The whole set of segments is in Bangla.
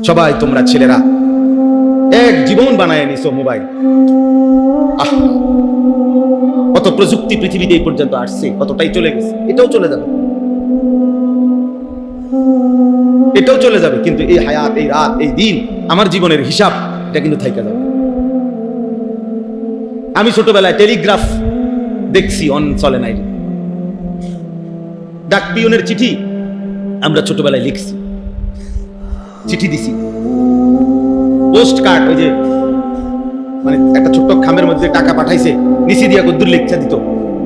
সবাই তোমরা ছেলেরা এক জীবন বানায় নিছো মোবাইল। কত প্রযুক্তি পৃথিবীতে এই পর্যন্ত আসছে, কতটাই চলে গেছে। এটাও চলে যাবে, এটাও চলে যাবে, কিন্তু এই হায়াত, এই রাত, এই দিন, আমার জীবনের হিসাব, এটা কিন্তু থাইকা যাবে। আমি ছোটবেলায় টেলিগ্রাফ দেখছি, অন চলে নাই। ডাক পিয়নের চিঠি আমরা ছোটবেলায় লিখছি, চিঠি দিছি। পোস্ট কার্ড, ওই যে মানে একটা ছোট্ট খামের মধ্যে টাকা পাঠাইছে, নিচে দিয়া কদ্দুর লেখা দিত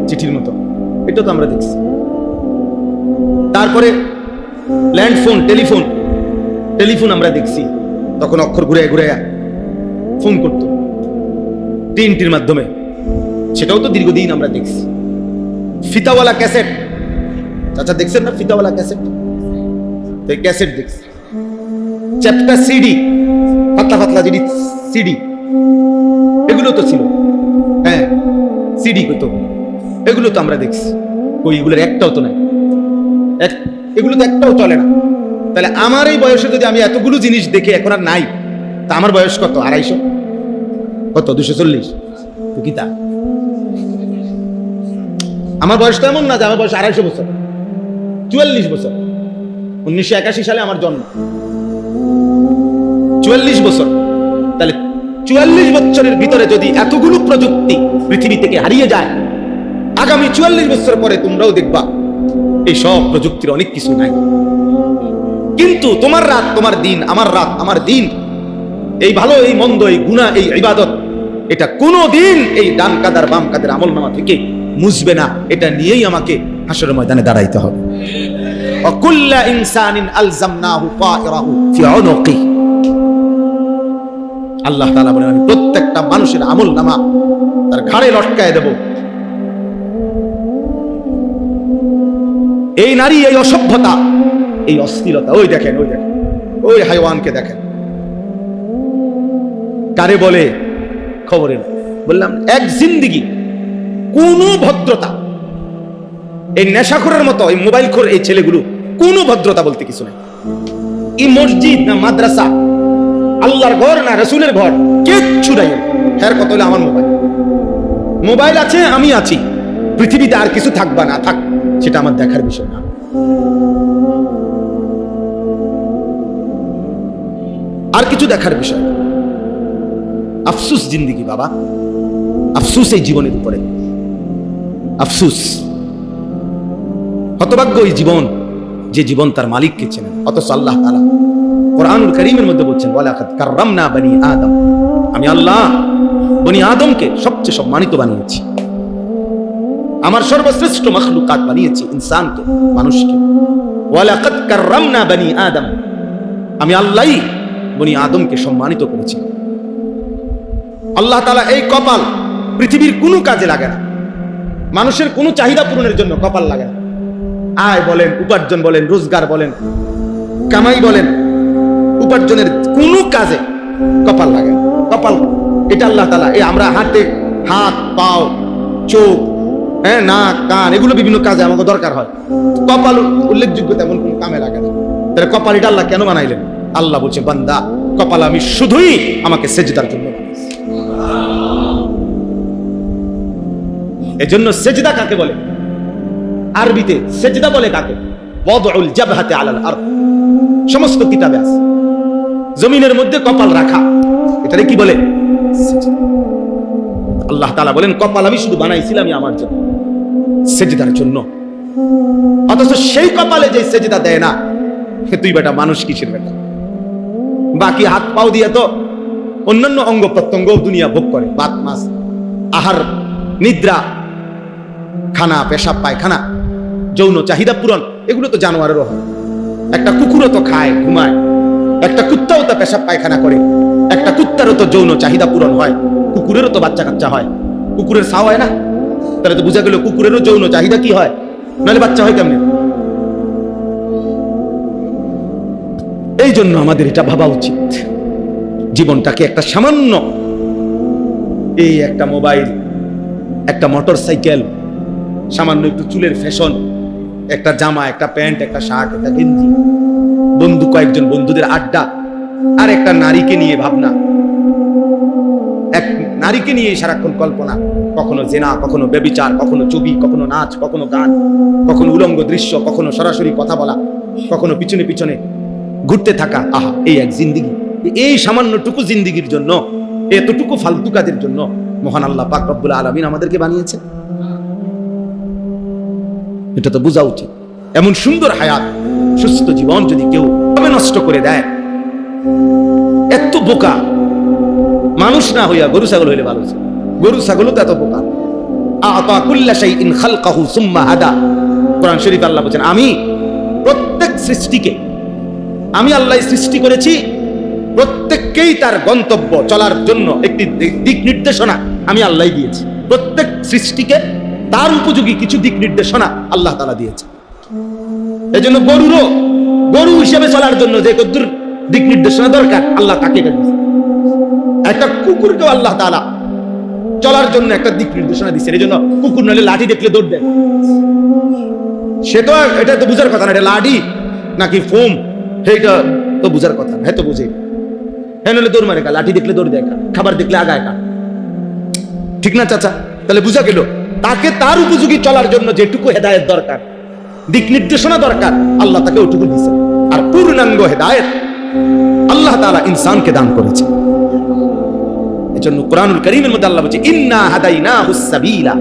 চিঠির মতো, এটা তো আমরা দেখছি। তারপরে ল্যান্ডফোন, টেলিফোন আমরা দেখছি, তখন অক্ষর ঘুরে ঘুরে ফোন করতো টিনটির মাধ্যমে, সেটাও তো দীর্ঘদিন আমরা দেখছি। ফিতাওয়ালা ক্যাসেট, চাচা দেখছেন না ফিতাওয়ালা ক্যাসেট? তো ক্যাসেট দেখছি। চ্যাপ্টা সিডি, পাতলা পাতলা যেটি সিডি, এগুলো তো ছিল। হ্যাঁ, সিডি কত, এগুলো তো আমরা দেখছি। কই, এগুলোর একটাও তো নাই, এগুলো তো একটাও চলে না। তাহলে আমার এই বয়সে যদি আমি এতগুলো জিনিস দেখে এখন আর নাই, তা আমার বয়স কত? 250, কত 240? তো কি তা? আমার বয়স তো এমন না যে আমার বয়স 250 বছর, 44 বছর। 1981 সালে আমার জন্ম, 44 বছর। তাহলে 44 বছরের ভিতরে যদি এতগুলো প্রযুক্তি পৃথিবী থেকে হারিয়ে যায়, আগামী 44 বছর পরে তোমরাও দেখবা এই সব প্রযুক্তির অনেক কিছু নাই। কিন্তু তোমার রাত তোমার দিন, আমার রাত আমার দিন, এই ভালো এই মন্দ, এই গুনাহ, এই ইবাদত, এটা কোনো দিন এই ডান কাদার বাম কাদের আমলনামা থেকে মুছবে না। এটা নিয়েই আমাকে হাসরের ময়দানে দাঁড়াইতে হবে। ওয়াকুল্লা ইনসানিন আলজামনাহু তায়রাহু ফি উনুকি। আল্লাহ তাআলা বলেন, আমি প্রত্যেকটা মানুষের আমলনামা তার ঘাড়ে লটকায় দেব। এই নারী, এই অসভ্যতা, এই অস্থিরতা, ওই দেখেন, ওই হাইওয়ানকে দেখেন, কারে বলে খবরে না। বললাম এক জিন্দিগি, কোন ভদ্রতা, এই নেশাখোরের মতো এই মোবাইল খোর এই ছেলেগুলো, কোন ভদ্রতা বলতে কিছু নেই। এই মসজিদ না মাদ্রাসা, আল্লাহর ঘর না রাসূলের ঘর, কিচ্ছু নাই। হ্যাঁ, কত হলে আমার মোবাইল আছে, আমি আছি, পৃথিবীতে আর কিছু থাকবা না থাক, সেটা আমার দেখার বিষয় না। আর কিছু দেখার বিষয়। আফসুস জিন্দিগি বাবা, আফসুস এই জীবনের উপরে, আফসুস। হতভাগ্য ওই জীবন, যে জীবন তার মালিককে চেনে। অথচ আল্লাহ তাআলা কোরআনুল কারীমের মধ্যে বলছেন, ওয়ালাকাদ কাররামনা বনি আদম, আমি আল্লাহ বনি আদমকে সবচেয়ে সম্মানিত বানিয়েছি, আমার সর্বশ্রেষ্ঠ মাখলুকাত বানিয়েছি ইনসানকে, মানুষকে। ওয়ালাকাদ কাররামনা বনি আদম, আমি আল্লাহই বনি আদমকে সম্মানিত করেছি। আল্লাহ তাআলা এই কপাল পৃথিবীর কোনো কাজে লাগে না, মানুষের কোনো চাহিদা পূরণের জন্য কপাল লাগে না। আয় বলেন, উপার্জন বলেন, রোজগার বলেন, কামাই বলেন, উপার্জনের কোনো কাজে কপাল লাগে না। কপাল এটা আল্লাহ তাআলা, এই আমরা হাতে হাত পাও চোখ, হ্যাঁ, নাক কান, এগুলো বিভিন্ন কাজে আমাকে দরকার হয়। কপাল উল্লেখযোগ্য তেমন কোন কামে লাগে না। তাহলে কপাল এটা আল্লাহ কেন বানাইলেন? আল্লাহ বলছে, বান্দা, কপাল আমি শুধুই আমাকে সেজদার জন্য বানাইছি। এজন্য সেজদা কাকে বলে? আরবিতে সেজদা বলে কাকে? ওয়াদউল জাবহাতি আলাল আরদ, সমস্ত কিতাবে আছে। জমিনের মধ্যে কপাল রাখা, এটারে কি বলে? সেজদা। আল্লাহ তাআলা বলেন, কপাল আমি শুধু বানাইছিলাম আমার জন্য, সেজদার জন্য। অথচ সেই কপালে যে সেজদা দেয় না, তুই বেটা মানুষ কিসের বেটা? বাকি হাত পাও দিয়ে তো অন্যান্য অঙ্গ প্রত্যঙ্গ দুনিয়া ভোগ করে, ভাত মাছ, আহার নিদ্রা, খানা পেশাব পায়খানা, যৌন চাহিদা পূরণ, এগুলো তো জানোয়ারেরও হয়। একটা কুকুরও তো খায় ঘুমায়, একটা কুত্তাও তো পেশাব পায়খানা করে, একটা কুত্তারও তো যৌন চাহিদা পূরণ হয়, কুকুরেরও তো বাচ্চা কাচ্চা হয়। কুকুরের ছাও হয় না? তাহলে তো বোঝা গেল কুকুরেরও যৌন চাহিদা কি হয়, নাহলে বাচ্চা হয় কেমনে? এই জন্য আমাদের এটা ভাবা উচিত, জীবনটাকে একটা সামান্য, এই একটা মোবাইল, একটা মোটর সাইকেল, সামান্য একটু চুলের ফ্যাশন, একটা জামা, একটা প্যান্ট, একটা শার্ট, একটা গেঞ্জি, বন্ধু, কয়েকজন বন্ধুদের আড্ডা, আর একটা নারীকে নিয়ে ভাবনা, এক নারীকে নিয়ে সারাক্ষণ কল্পনা, কখনো জেনা, কখনো ব্যভিচার, কখনো ছবি, কখনো নাচ, কখনো গান, কখনো উলঙ্গ দৃশ্য, কখনো সরাসরি কথা বলা, কখনো পিছনে পিছনে ঘুরতে থাকা। আহা, এই এক জিন্দিগি। এই সামান্যটুকু জিন্দিগির জন্য, এতটুকু ফালতু কাজের জন্য মহান আল্লাহ পাক রব্বুল আলামিন আমাদেরকে বানিয়েছে। এটা তো বোঝা উচিত। এমন সুন্দর হায়াত, সুস্থ জীবন যদি কেউ নষ্ট করে দেয়, এত বোকা মানুষ না হইয়া গরু ছাগল হইলে ভালো। গরু ছাগলও তো এত বোকা। আতা কুল্লা শাইইন খালকাহু সুম্মা হাদা। কোরআন শরীফে আল্লাহ বলেন, আমি প্রত্যেক সৃষ্টিকে, আমি আল্লাহ সৃষ্টি করেছি, প্রত্যেককেই তার গন্তব্য চলার জন্য একটি দিক নির্দেশনা আমি আল্লাহ দিয়েছি। প্রত্যেক সৃষ্টিকে তার উপযোগী কিছু দিক নির্দেশনা আল্লাহ তাআলা দিয়েছে। এজন্য গরু হিসেবে চলার জন্য যে কদ্দুর দিক নির্দেশনা দরকার আল্লাহ তাকে দিয়েছে। একটা কুকুরকেও আল্লাহ তাআলা চলার জন্য একটা দিক নির্দেশনা দিয়েছে। এজন্য কুকুর নলে লাঠি দেখলে দৌড় দেয়। সে তো এটা তো বুঝার কথা না, এটা লাঠি নাকি ফোম, এটা তো বুঝার কথা না। হ্যাঁ তো বুঝে, হ্যাঁ নলে দৌড় মারে কা, লাঠি দেখলে দৌড় দেয় কা, খাবার দেখলে আগায় কা, ঠিক না চাচা? তাহলে বুঝা গেল তাকে তার উপযোগী চলার জন্য যেটুকু হেদায়েত দরকার, দিক নির্দেশনা দরকার, আল্লাহ তাকে ওটুকু দিয়েছে। আর পূর্ণাঙ্গ হেদায়েত আল্লাহ তাআলা ইনসানকে দান করেছে। এজন্য কোরআনুল কারীমের মধ্যে আল্লাহ বলেছে, ইন্না হাদাইনাহুস সাবিলা,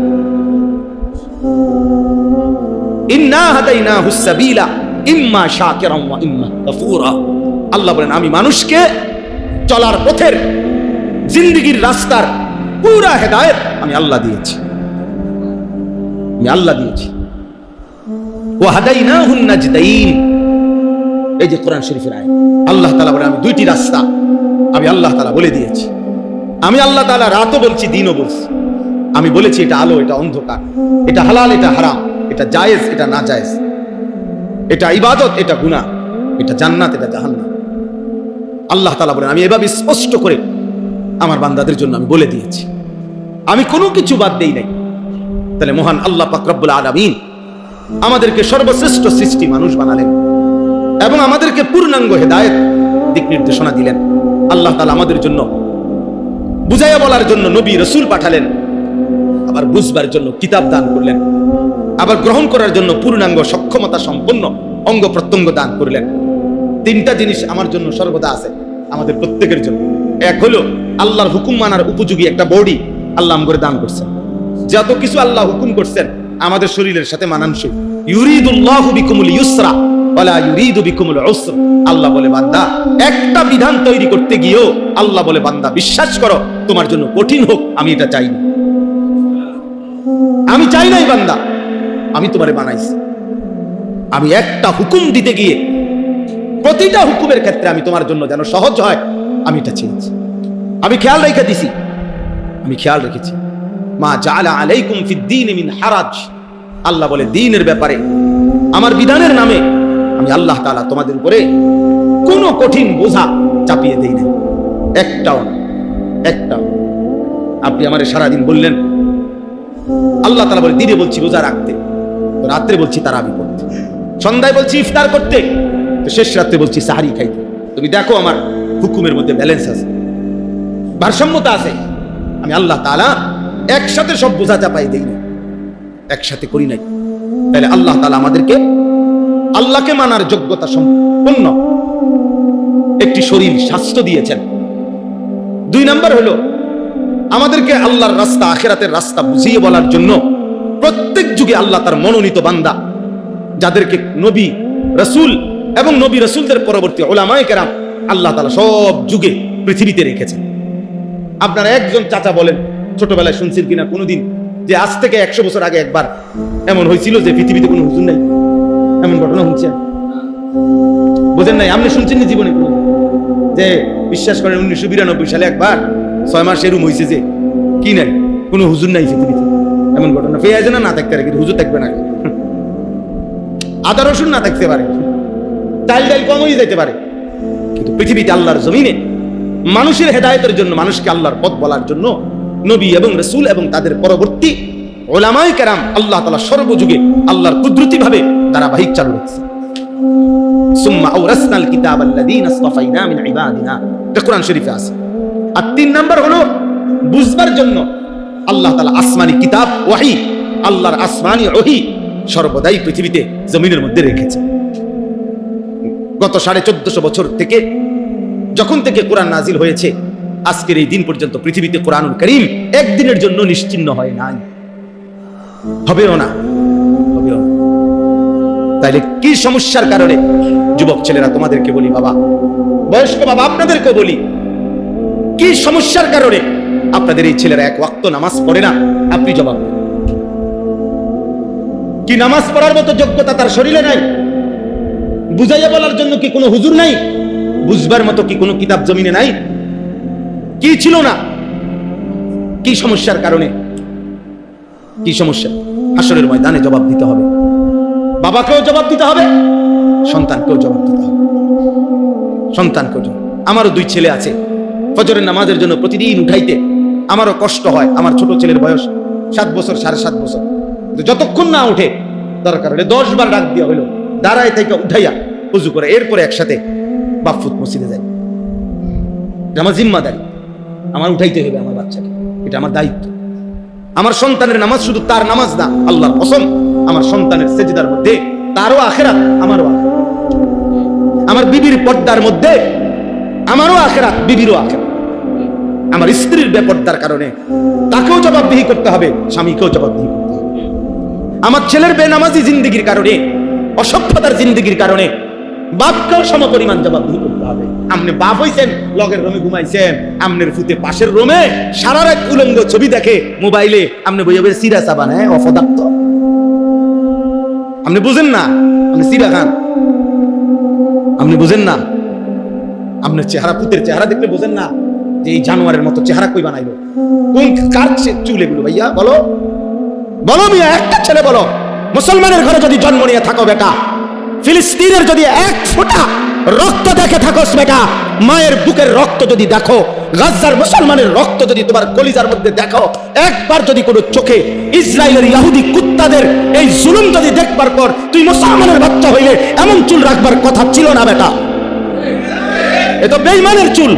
ইন্না হাদাইনাহুস সাবিলা ইম্মা শাকিরান ওয়া ইম্মা কাফুরা। আল্লাহ বলেন, আমি মানুষকে চলার পথের, জিন্দেগীর রাস্তার পুরা হেদায়েত আমি আল্লাহ দিয়েছি, আমি আল্লাহ দিয়েছি। ওয়া হাদাইনাহুন নাজদাইন, এই যে কোরআন শরীফের আয়াত, আল্লাহ তাআলা বলেন, আমি দুইটি রাস্তা আমি আল্লাহ তাআলা বলে দিয়েছি। আমি আল্লাহ তাআলা রাতও বলছি, দিনও বলছি। আমি বলেছি এটা আলো, এটা অন্ধকার, এটা হালাল, এটা হারাম, এটা জায়েজ, এটা না জায়েজ, এটা ইবাদত, এটা গুনাহ, এটা জান্নাত, এটা জাহান্নাম। আল্লাহ তাআলা বলেন, আমি এভাবে স্পষ্ট করে আমার বান্দাদের জন্য আমি বলে দিয়েছি, আমি কোনো কিছু বাদ দেই নাই। তাহলে মহান আল্লাহ পাক রব্বুল আলামিন আমাদেরকে সর্বশ্রেষ্ঠ সৃষ্টি মানুষ বানালেন এবং আমাদেরকে পূর্ণাঙ্গ হেদায়েত দিক নির্দেশনা দিলেন। আল্লাহ তাআলা আমাদের জন্য বুঝাইয়া বলার জন্য নবী রাসূল পাঠালেন, আবার বুঝবার জন্য কিতাব দান করলেন, আবার গ্রহণ করার জন্য পূর্ণাঙ্গ সক্ষমতা সম্পন্ন অঙ্গ প্রত্যঙ্গ দান করলেন। তিনটা জিনিস আমার জন্য সর্বদা আছে, আমাদের প্রত্যেকের জন্য। এক হলো আল্লাহর হুকুম মানার উপযোগী একটা বডি আল্লাহ আমাদের দান করছেন। যত কিছু আল্লাহ হুকুম করছেন আমাদের শরীরের সাথে মানানসই। ইউরিদুল্লাহু বিকুমুল ইউসরা ওয়ালা ইউরিদু বিকুমুল উসরা। আল্লাহ বলে, বান্দা একটা বিধান তৈরি করতে গিয়েও আল্লাহ বলে, বান্দা বিশ্বাস করো তোমার জন্য কঠিন হোক, আমি এটা চাই না। আমি চাই নাই বান্দা, আমি তোমারে বানাইছি। আমি একটা হুকুম দিতে গিয়ে প্রতিটা হুকুমের ক্ষেত্রে আমি তোমার জন্য যেন সহজ হয়, আমি এটা চেয়েছি, আমি খেয়াল রেখে দিছি, আমি খেয়াল রেখেছি। মা জাআলা আলাইকুম ফিদ-দীন মিন হারাজ। আল্লাহ বলে, দ্বীনের ব্যাপারে আমার বিধানের নামে আমি আল্লাহ তাআলা তোমাদের উপরে কোনো কঠিন বোঝা চাপিয়ে দেই না, একটাও না, একটাও। আপনি আমারে সারাদিন বললেন, আল্লাহ তাআলা বলে দিনে বলছি রোজা রাখতে, রাত্রে বলছি তারাবি পড়তে, সন্ধ্যায় বলছি ইফতার করতে, তো শেষ রাত্রে বলছি সাহারি খাইতে। তুমি দেখো আমার হুকুমের মধ্যে ব্যালেন্স আছে, ভারসাম্যতা আছে। আমি আল্লাহ তাআলা একসাথে সব বোঝা চাপাই দেই না, একসাথে করি নাই। তাহলে আল্লাহ তাআলা আমাদেরকে আল্লাহকে মানার যোগ্যতা সম্পন্ন একটি শরীর স্বাস্থ্য দিয়েছেন। 2 নাম্বার হলো আমাদেরকে আল্লাহর রাস্তা, আখিরাতের রাস্তা বুঝিয়ে বলার জন্য প্রত্যেক যুগে আল্লাহ তার মনোনীত বান্দা, যাদেরকে নবী রাসূল এবং নবী রাসূলদের পরবর্তী উলামায়ে কেরাম আল্লাহ তাআলা সব যুগে পৃথিবীতে রেখেছেন। আপনারা একজন চাচা বলেন, ছোটবেলায় শুনছেন কিনা কোনোদিন যে আজ থেকে 100 বছর আগে একবার এমন হয়েছিল যে পৃথিবীতে কোনো হুজুর নাই? এমন ঘটনা শুনছেন? বোঝেন নাই? আপনি শুনছেন জীবনে যে বিশ্বাস করেন 1992 সালে একবার 6 মাস এরকম হয়েছে যে কি নাই, কোনো হুজুর নাই পৃথিবীতে? এমন ঘটনা পেয়ে যায় না থাকতে পারে, কিন্তু হুজুর থাকবে না। আদা রসুন না থাকতে পারে, ডাল কম হয়ে যেতে পারে, কিন্তু পৃথিবীতে আল্লাহর জমিনে মানুষের হেদায়েতের জন্য, মানুষকে আল্লাহর পথ বলার জন্য নবী এবং রাসূল এবং তাদের পরবর্তী উলামায়ে কেরাম আল্লাহ তাআলা সর্বযুগে আল্লাহর কুদরতি ভাবে ধারাবাহিক চালু রাখছে। সুম্মা আওরাসনাল কিতাবাল্লাযীনা ইসতাফাইনা মিন ইবাদিনা, এটা কোরআন শরীফে আছে। আর 3 নাম্বার হলো বুঝবার জন্য আল্লাহ তাআলা আসমানি কিতাব ওহী, আল্লাহর আসমানি ওহী সর্বদাই পৃথিবীতে জমিনের মধ্যে রেখেছে। গত 1450 বছর থেকে যখন থেকে কোরআন নাজিল হয়েছে আজকের এই দিন পর্যন্ত পৃথিবীতে কোরআনুল কারীম একদিনের জন্য নিশ্চিহ্ন হয় নাই, হবেও না, হবেও না। তাইলে কি সমস্যার কারণে যুবক ছেলেরা তোমাদেরকে বলি, বাবা বয়স্ক বাবা আপনাদেরকে বলি, কি সমস্যার কারণে আপনাদের এই ছেলেরা এক ওয়াক্ত নামাজ পড়ে না? আপনি জবাব দেন। কি নামাজ পড়ার মতো যোগ্যতা তার শরীরে নাই? বুঝাইয়া বলার জন্য কি কোনো হুজুর নাই? বুঝবার মতো কি কোনো কিতাব জমিনে নাই? কি ছিল না? কি সমস্যার কারণে? কি সমস্যা? হাসরের ময়দানে জবাব দিতে হবে, বাবাকেও জবাব দিতে হবে, সন্তানকেও জবাব দিতে হবে। সন্তানকেও জবাব। আমারও 2 ছেলে আছে, ফজরের নামাজের জন্য প্রতিদিন উঠাইতে আমারও কষ্ট হয়। আমার ছোট ছেলের বয়স 7 বছর, 7.5 বছর, যতক্ষণ না উঠে দরকার হলে 10 বার ডাক দেওয়া হইলো, দাঁড়ায় থেকে উঠাইয়া উজু করে এরপরে একসাথে বাফুত মসজিদে যাই। এটা আমার জিম্মাদারি, আমার উঠাইতে হবে আমার বাচ্চাকে, এটা আমার দায়িত্ব। আমার সন্তানের নামাজ শুধু তার নামাজ না, আল্লাহর কসম আমার সন্তানের সেজদার মধ্যে তারও আখিরাত, আমারও আখিরাত। আমার বিবির পর্দার মধ্যে আমারও আখিরাত, বিবিরও আখিরাত। আমার স্ত্রীর বেপর্দার কারণে তাকেও জবাবদিহি করতে হবে, স্বামীকেও জবাবদিহি করতে হবে। আমার ছেলের বেনামাজি জিন্দেগির কারণে, অসভ্যতার জিন্দেগির কারণে বাপকেও সমপরিমাণ জবাবদিহি করতে হবে। আপনি বাপ হইছেন, লগের রুমে ঘুমাইছেন, আমনের ফুতে পাশের রুমে সারা রাত উলঙ্গ ছবি দেখে মোবাইলে, আপনি বইয়া বইয়া সিরা সাবান, হ্যাঁ অপদার্থ। আপনি বুঝেন না, আপনি সিরা খান, আপনি বুঝেন না। আপনার চেহারা, পুতের চেহারা দেখলে বুঝেন না যে এই জানোয়ারের মতো চেহারা কই বানাইলো? কোন কার চুল এগুলো? ভাইয়া বলো, বলো মিয়া, একটা ছেলে বলো। মুসলমানের ঘরে যদি জন্ম নিয়ে থাকো বেটা, ফিলিস্তিনের যদি 1 ফোঁটা রক্ত দেখে থাকোস বেটা, মায়ের বুকের রক্ত যদি দেখো, গাজার মুসলমানের রক্ত যদি তোমার কলিজার মধ্যে দেখো, একবার যদি কোনো চোখে ইসরায়েলের ইহুদি কুত্তাদের এই জুলুম যদি দেখবার পর তুই মুসলমানের বাচ্চা হইলে এমন চুল রাখবার কথা ছিল না বেটা। এ তো বেঈমানের চুল,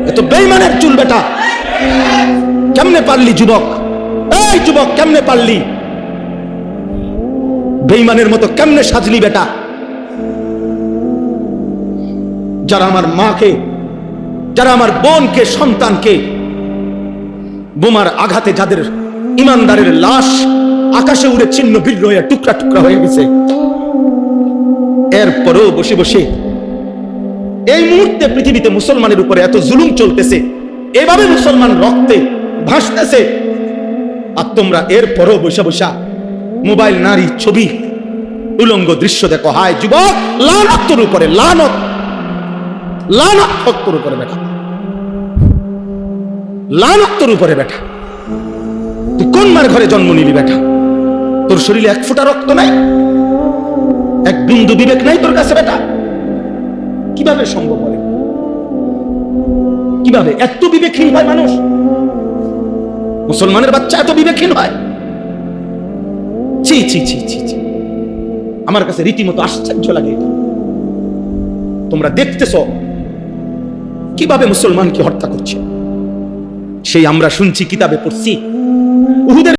এ তো বেঈমানের চুল বেটা। কেমনে পারলি যুবক? এই যুবক কেমনে পারলি? বেঈমানের মতো কেমনে সাজলি বেটা? যারা আমার মাকে, যারা আমার বোনকে, সন্তানকে বোমার আঘাতে, যাদের ইমানদারের লাশ আকাশে উড়ে ছিন্ন ভিন্ন হয়ে টুকরা টুকরা হয়ে গেছে, এরপরেও বসে বসে এই মুহূর্তে পৃথিবীতে মুসলমানের উপরে এত জুলুম চলতেছে, এভাবে মুসলমান রক্তে ভাসতেছে, আর তোমরা এরপরেও বসে বসা মোবাইল, নারী, ছবি, উলঙ্গ দৃশ্য দেখো। হায় যুবক, লানত তোর উপরে, লানত, লানত তোর উপরে বেটা, লানত তোর উপরে বেটা। তুই কোন মার ঘরে জন্ম নিলি বেটা? তোর শরীরে 1 ফোঁটা রক্ত নাই, 1 বিন্দু বিবেক নাই তোর কাছে বেটা? কিভাবে সম্ভব বলে? কিভাবে এত বিবেকহীন হয় মানুষ? মুসলমানের বাচ্চা এত বিবেকহীন হয়? ছি ছি ছি ছি ছি, আমার কাছে রীতিমতো আশ্চর্য লাগে। তোমরা দেখতেছো কিভাবে মুসলমানকে হত্যা করছে। সেই আমরা শুনছি, কিতাবে পড়ছি, উহুদের